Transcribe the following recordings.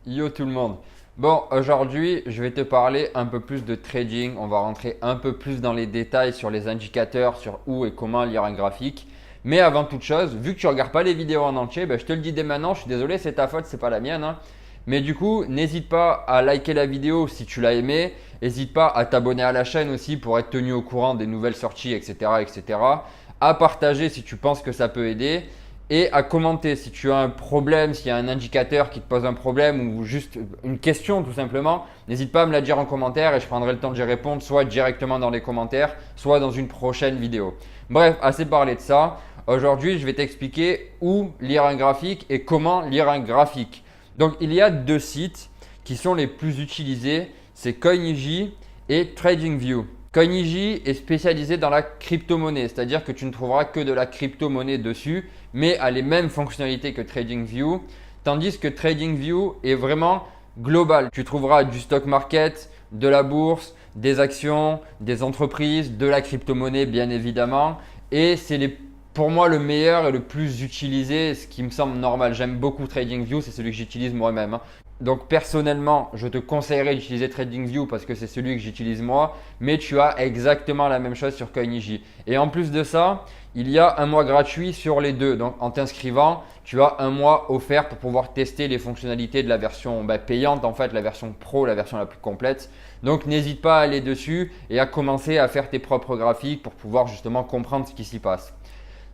Yo tout le monde. Bon, aujourd'hui, je vais te parler un peu plus de trading. On va rentrer un peu plus dans les détails sur les indicateurs, sur où et comment lire un graphique. Mais avant toute chose, vu que tu regardes pas les vidéos en entier, ben, je te le dis dès maintenant, je suis désolé, c'est ta faute, c'est pas la mienne, hein. Mais du coup, n'hésite pas à liker la vidéo si tu l'as aimé. N'hésite pas à t'abonner à la chaîne aussi pour être tenu au courant des nouvelles sorties, etc., etc. À partager si tu penses que ça peut aider et à commenter si tu as un problème, s'il y a un indicateur qui te pose un problème ou juste une question tout simplement. N'hésite pas à me la dire en commentaire et je prendrai le temps d'y répondre soit directement dans les commentaires, soit dans une prochaine vidéo. Bref, assez parlé de ça. Aujourd'hui, je vais t'expliquer où lire un graphique et comment lire un graphique. Donc, il y a deux sites qui sont les plus utilisés, c'est CoinEJ et TradingView. CoinEJ est spécialisé dans la crypto-monnaie, c'est-à-dire que tu ne trouveras que de la crypto-monnaie dessus, mais a les mêmes fonctionnalités que TradingView, tandis que TradingView est vraiment global. Tu trouveras du stock market, de la bourse, des actions, des entreprises, de la crypto-monnaie bien évidemment, et pour moi le meilleur et le plus utilisé, ce qui me semble normal. J'aime beaucoup TradingView, c'est celui que j'utilise moi-même, hein. Donc personnellement, je te conseillerais d'utiliser TradingView parce que c'est celui que j'utilise moi, mais tu as exactement la même chose sur CoinEJ. Et en plus de ça, il y a un mois gratuit sur les deux. Donc en t'inscrivant, tu as un mois offert pour pouvoir tester les fonctionnalités de la version payante, en fait, la version pro, la version la plus complète. Donc n'hésite pas à aller dessus et à commencer à faire tes propres graphiques pour pouvoir justement comprendre ce qui s'y passe.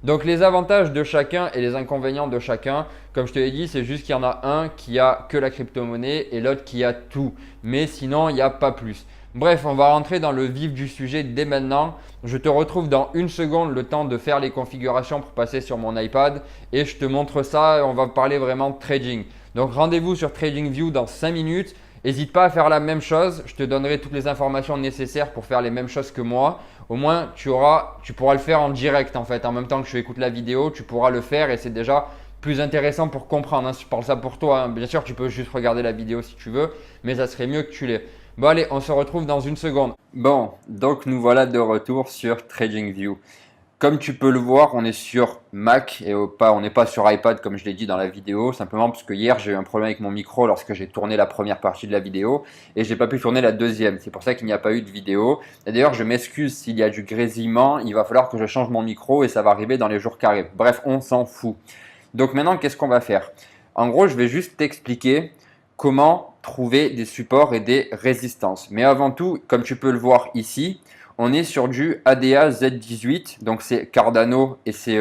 Donc les avantages de chacun et les inconvénients de chacun, comme je te l'ai dit, c'est juste qu'il y en a un qui a que la crypto-monnaie et l'autre qui a tout. Mais sinon, il n'y a pas plus. Bref, on va rentrer dans le vif du sujet dès maintenant. Je te retrouve dans une seconde, le temps de faire les configurations pour passer sur mon iPad et je te montre ça et on va parler vraiment de trading. Donc rendez-vous sur TradingView dans 5 minutes. N'hésite pas à faire la même chose, je te donnerai toutes les informations nécessaires pour faire les mêmes choses que moi. Au moins, tu pourras le faire en direct en fait. En même temps que tu écoutes la vidéo, tu pourras le faire et c'est déjà plus intéressant pour comprendre, hein. Je parle ça pour toi, hein. Bien sûr, tu peux juste regarder la vidéo si tu veux, mais ça serait mieux que tu l'aies. Bon allez, on se retrouve dans une seconde. Bon, donc nous voilà de retour sur TradingView. Comme tu peux le voir, on est sur Mac et on n'est pas sur iPad comme je l'ai dit dans la vidéo, simplement parce que hier j'ai eu un problème avec mon micro lorsque j'ai tourné la première partie de la vidéo et j'ai pas pu tourner la deuxième. C'est pour ça qu'il n'y a pas eu de vidéo. Et d'ailleurs, je m'excuse s'il y a du grésillement, il va falloir que je change mon micro et ça va arriver dans les jours qui arrivent. Bref, on s'en fout. Donc maintenant, qu'est-ce qu'on va faire? En gros, je vais juste t'expliquer comment trouver des supports et des résistances. Mais avant tout, comme tu peux le voir ici, on est sur du ADA Z18, donc c'est Cardano et c'est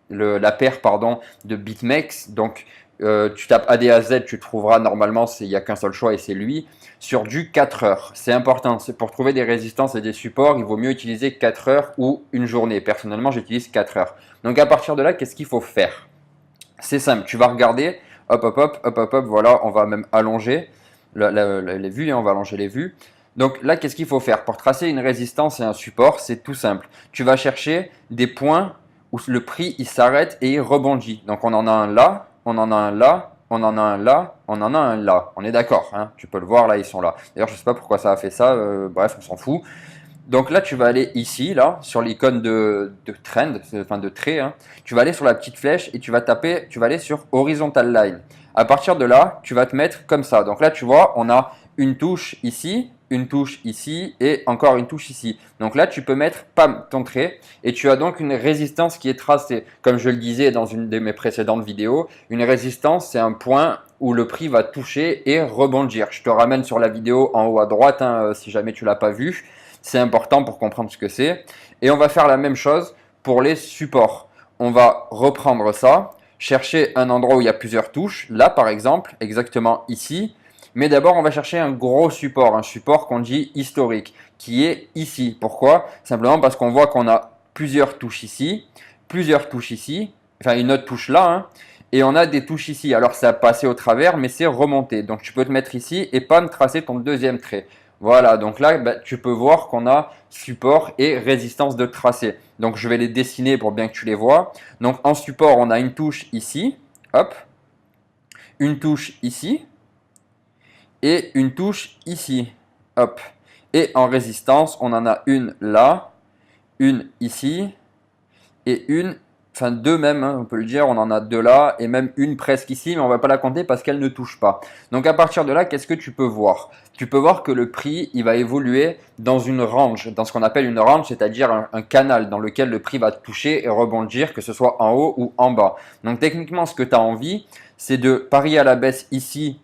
la paire pardon, de BitMEX. Donc tu tapes ADAZ, tu trouveras normalement, il n'y a qu'un seul choix et c'est lui, sur du 4 heures. C'est important, c'est pour trouver des résistances et des supports, il vaut mieux utiliser 4 heures ou une journée. Personnellement, j'utilise 4 heures. Donc à partir de là, qu'est-ce qu'il faut faire? C'est simple, tu vas regarder, hop, hop, hop, hop, hop, hop, voilà, on va même allonger les vues, et on va allonger les vues. Donc là, qu'est-ce qu'il faut faire? Pour tracer une résistance et un support, c'est tout simple. Tu vas chercher des points où le prix il s'arrête et il rebondit. Donc on en a un là, on en a un là, on en a un là, on en a un là. On est d'accord, hein? Tu peux le voir, là, ils sont là. D'ailleurs, je ne sais pas pourquoi ça a fait ça, bref, on s'en fout. Donc là, tu vas aller ici, là, sur l'icône de trend, enfin de trait, hein. Tu vas aller sur la petite flèche et tu vas taper, tu vas aller sur horizontal line. À partir de là, tu vas te mettre comme ça. Donc là, tu vois, on a une touche ici, une touche ici et encore une touche ici. Donc là, tu peux mettre pam, ton trait et tu as donc une résistance qui est tracée. Comme je le disais dans une de mes précédentes vidéos, une résistance, c'est un point où le prix va toucher et rebondir. Je te ramène sur la vidéo en haut à droite, hein, si jamais tu l'as pas vu. C'est important pour comprendre ce que c'est. Et on va faire la même chose pour les supports. On va reprendre ça, chercher un endroit où il y a plusieurs touches. Là, par exemple, exactement ici. Mais d'abord, on va chercher un gros support, un support qu'on dit historique, qui est ici. Pourquoi? Simplement parce qu'on voit qu'on a plusieurs touches ici, enfin une autre touche là, hein, et on a des touches ici. Alors ça a passé au travers, mais c'est remonté. Donc tu peux te mettre ici et pas me tracer ton deuxième trait. Voilà, donc là, tu peux voir qu'on a support et résistance de tracé. Donc je vais les dessiner pour bien que tu les vois. Donc en support, on a une touche ici, hop, une touche ici et une touche ici, hop. Et en résistance, on en a une là, une ici et une enfin deux même, hein, on peut le dire, on en a deux là et même une presque ici, mais on va pas la compter parce qu'elle ne touche pas. Donc à partir de là, qu'est-ce que tu peux voir? Tu peux voir que le prix, il va évoluer dans une range, dans ce qu'on appelle une range, c'est-à-dire un canal dans lequel le prix va toucher et rebondir, que ce soit en haut ou en bas. Donc techniquement, ce que tu as envie, c'est de parier à la baisse ici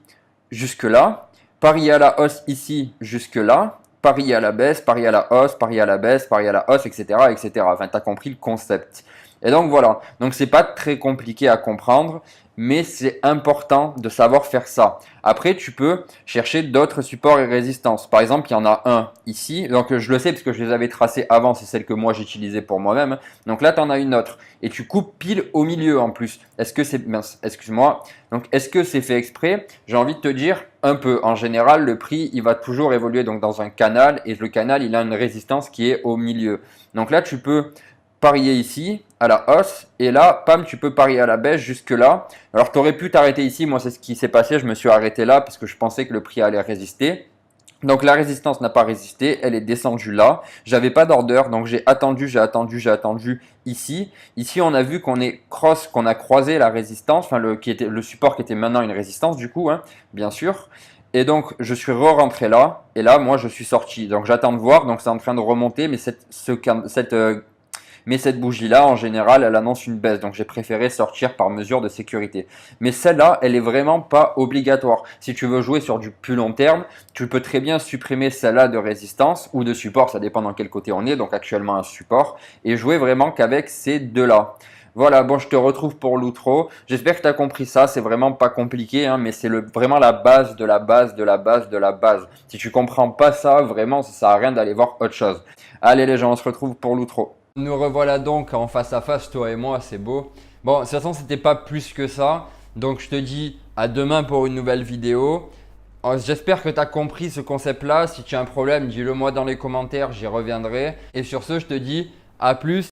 jusque là, parier à la hausse ici jusque là, parier à la baisse, parier à la hausse, parier à la baisse, parier à la hausse, etc., etc. Enfin, tu as compris le concept. Et donc voilà, donc c'est pas très compliqué à comprendre, mais c'est important de savoir faire ça. Après, tu peux chercher d'autres supports et résistances. Par exemple, il y en a un ici, donc je le sais parce que je les avais tracés avant, c'est celle que moi j'utilisais pour moi-même. Donc là, tu en as une autre et tu coupes pile au milieu en plus. Est-ce que c'est, mince, excuse-moi. Donc est-ce que c'est fait exprès? J'ai envie de te dire un peu. En général, le prix, il va toujours évoluer donc dans un canal et le canal, il a une résistance qui est au milieu. Donc là, tu peux parier ici à la hausse et là, pam, tu peux parier à la baisse jusque là. Alors, tu aurais pu t'arrêter ici. Moi, c'est ce qui s'est passé. Je me suis arrêté là parce que je pensais que le prix allait résister. Donc, la résistance n'a pas résisté. Elle est descendue là. J'avais pas d'order. Donc, j'ai attendu ici. Ici, on a vu qu'on a croisé la résistance, enfin, le support qui était maintenant une résistance du coup, hein, bien sûr. Et donc, je suis re-rentré là. Et là, moi, je suis sorti. Donc, j'attends de voir. Donc, c'est en train de remonter. Mais cette bougie-là, en général, elle annonce une baisse. Donc, j'ai préféré sortir par mesure de sécurité. Mais celle-là, elle est vraiment pas obligatoire. Si tu veux jouer sur du plus long terme, tu peux très bien supprimer celle-là de résistance ou de support. Ça dépend dans quel côté on est. Donc, actuellement, un support. Et jouer vraiment qu'avec ces deux-là. Voilà, bon, je te retrouve pour l'outro. J'espère que tu as compris ça. C'est vraiment pas compliqué, hein, mais c'est vraiment la base de la base de la base de la base. Si tu comprends pas ça, vraiment, ça sert à rien d'aller voir autre chose. Allez les gens, on se retrouve pour l'outro. Nous revoilà donc en face à face, toi et moi, c'est beau. Bon, de toute façon, c'était pas plus que ça. Donc, je te dis à demain pour une nouvelle vidéo. J'espère que tu as compris ce concept-là. Si tu as un problème, dis-le moi dans les commentaires, j'y reviendrai. Et sur ce, je te dis à plus.